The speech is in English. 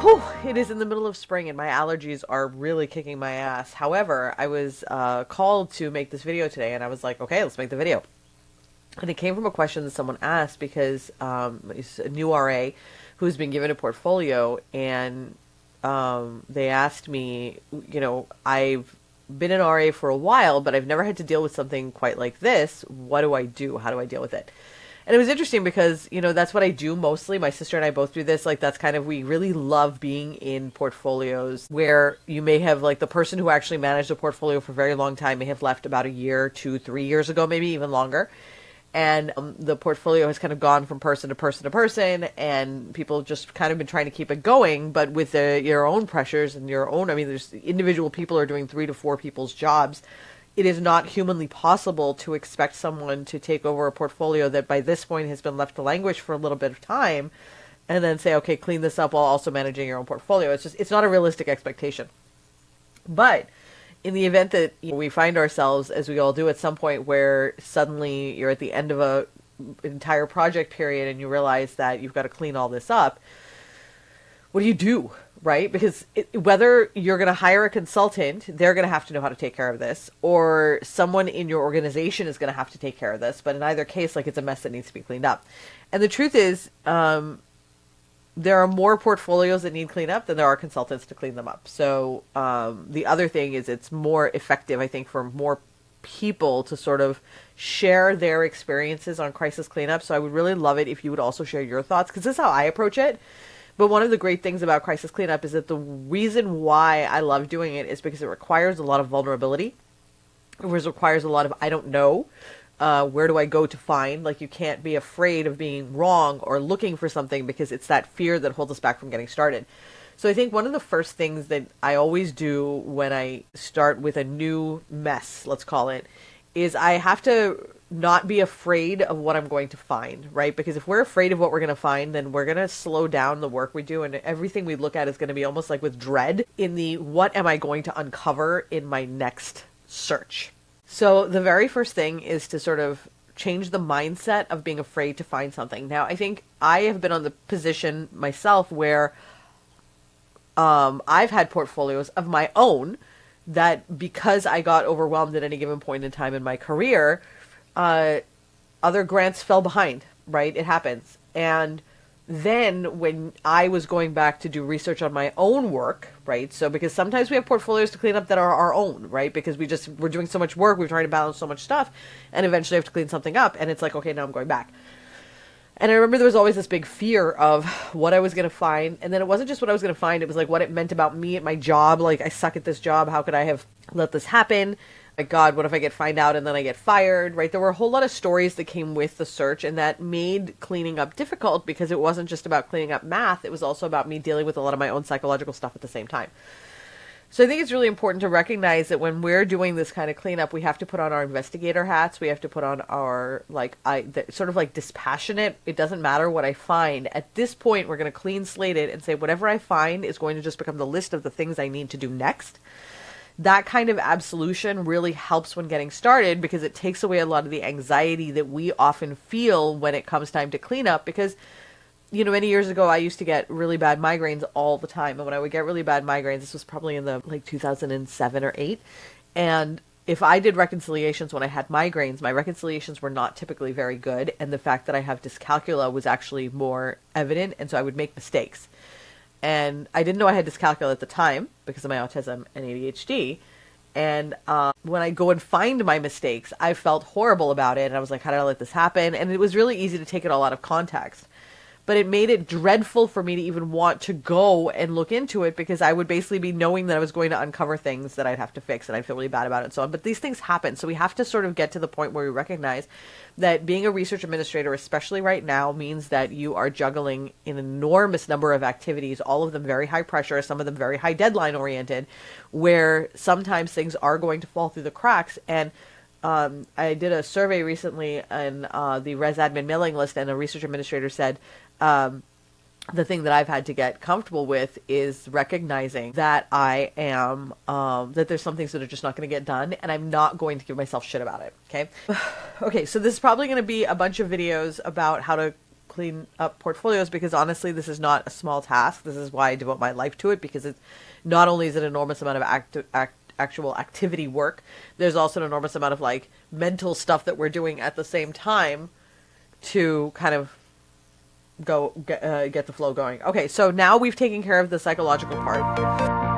Whew, it is in the middle of spring and my allergies are really kicking my ass. However, I was called to make this video today and I was like, okay, let's make the video. And it came from a question that someone asked because it's a new RA who's been given a portfolio, and they asked me, I've been an RA for a while, but I've never had to deal with something quite like this. What do I do? How do I deal with it? And it was interesting because, that's what I do mostly. My sister and I both do this. Like, that's kind of, we really love being in portfolios where you may have, like, the person who actually managed a portfolio for a very long time may have left about a year, 2-3 years ago, maybe even longer. And the portfolio has kind of gone from person to person to person, and people just kind of been trying to keep it going, but with your own pressures and your own, there's individual people are doing 3 to 4 people's jobs. It is not humanly possible to expect someone to take over a portfolio that by this point has been left to languish for a little bit of time and then say, okay, clean this up while also managing your own portfolio. It's not a realistic expectation. But in the event that we find ourselves, as we all do at some point, where suddenly you're at the end of an entire project period and you realize that you've got to clean all this up, what do you do? Right? Because whether you're going to hire a consultant, they're going to have to know how to take care of this, or someone in your organization is going to have to take care of this. But in either case, like, it's a mess that needs to be cleaned up. And the truth is, there are more portfolios that need cleanup than there are consultants to clean them up. So the other thing is it's more effective, I think, for more people to sort of share their experiences on crisis cleanup. So I would really love it if you would also share your thoughts, because this is how I approach it. But one of the great things about crisis cleanup is that the reason why I love doing it is because it requires a lot of vulnerability. It requires a lot of, I don't know, where do I go to find? Like, you can't be afraid of being wrong or looking for something because it's that fear that holds us back from getting started. So I think one of the first things that I always do when I start with a new mess, let's call it, is I have to not be afraid of what I'm going to find, right? Because if we're afraid of what we're going to find, then we're going to slow down the work we do, and everything we look at is going to be almost like with dread in the, what am I going to uncover in my next search? So the very first thing is to sort of change the mindset of being afraid to find something. Now, I think I have been on the position myself where I've had portfolios of my own that, because I got overwhelmed at any given point in time in my career, other grants fell behind, right? It happens. And then when I was going back to do research on my own work, right? So because sometimes we have portfolios to clean up that are our own, right? Because we're doing so much work, we're trying to balance so much stuff, and eventually have to clean something up. And it's like, okay, now I'm going back. And I remember there was always this big fear of what I was going to find. And then it wasn't just what I was going to find. It was like what it meant about me at my job. Like, I suck at this job. How could I have let this happen? Like, God, what if I find out and then I get fired, right? There were a whole lot of stories that came with the search, and that made cleaning up difficult because it wasn't just about cleaning up math. It was also about me dealing with a lot of my own psychological stuff at the same time. So I think it's really important to recognize that when we're doing this kind of cleanup, we have to put on our investigator hats. We have to put on our, sort of like dispassionate. It doesn't matter what I find. At this point, we're going to clean slate it and say whatever I find is going to just become the list of the things I need to do next. That kind of absolution really helps when getting started because it takes away a lot of the anxiety that we often feel when it comes time to clean up. Because, many years ago, I used to get really bad migraines all the time. And when I would get really bad migraines, this was probably in the 2007 or 8. And if I did reconciliations when I had migraines, my reconciliations were not typically very good. And the fact that I have dyscalculia was actually more evident. And so I would make mistakes. And I didn't know I had dyscalculia at the time because of my autism and ADHD. And when I go and find my mistakes, I felt horrible about it. And I was like, how did I let this happen? And it was really easy to take it all out of context. But it made it dreadful for me to even want to go and look into it because I would basically be knowing that I was going to uncover things that I'd have to fix and I'd feel really bad about it and so on. But these things happen. So we have to sort of get to the point where we recognize that being a research administrator, especially right now, means that you are juggling an enormous number of activities, all of them very high pressure, some of them very high deadline oriented, where sometimes things are going to fall through the cracks. And I did a survey recently on the Res Admin mailing list, and a research administrator said, the thing that I've had to get comfortable with is recognizing that I am, that there's some things that are just not going to get done, and I'm not going to give myself shit about it. Okay. Okay. So this is probably going to be a bunch of videos about how to clean up portfolios, because honestly, this is not a small task. This is why I devote my life to it, because it's not only is it an enormous amount of actual activity work, there's also an enormous amount of like mental stuff that we're doing at the same time to kind of get the flow going. Okay, so now we've taken care of the psychological part.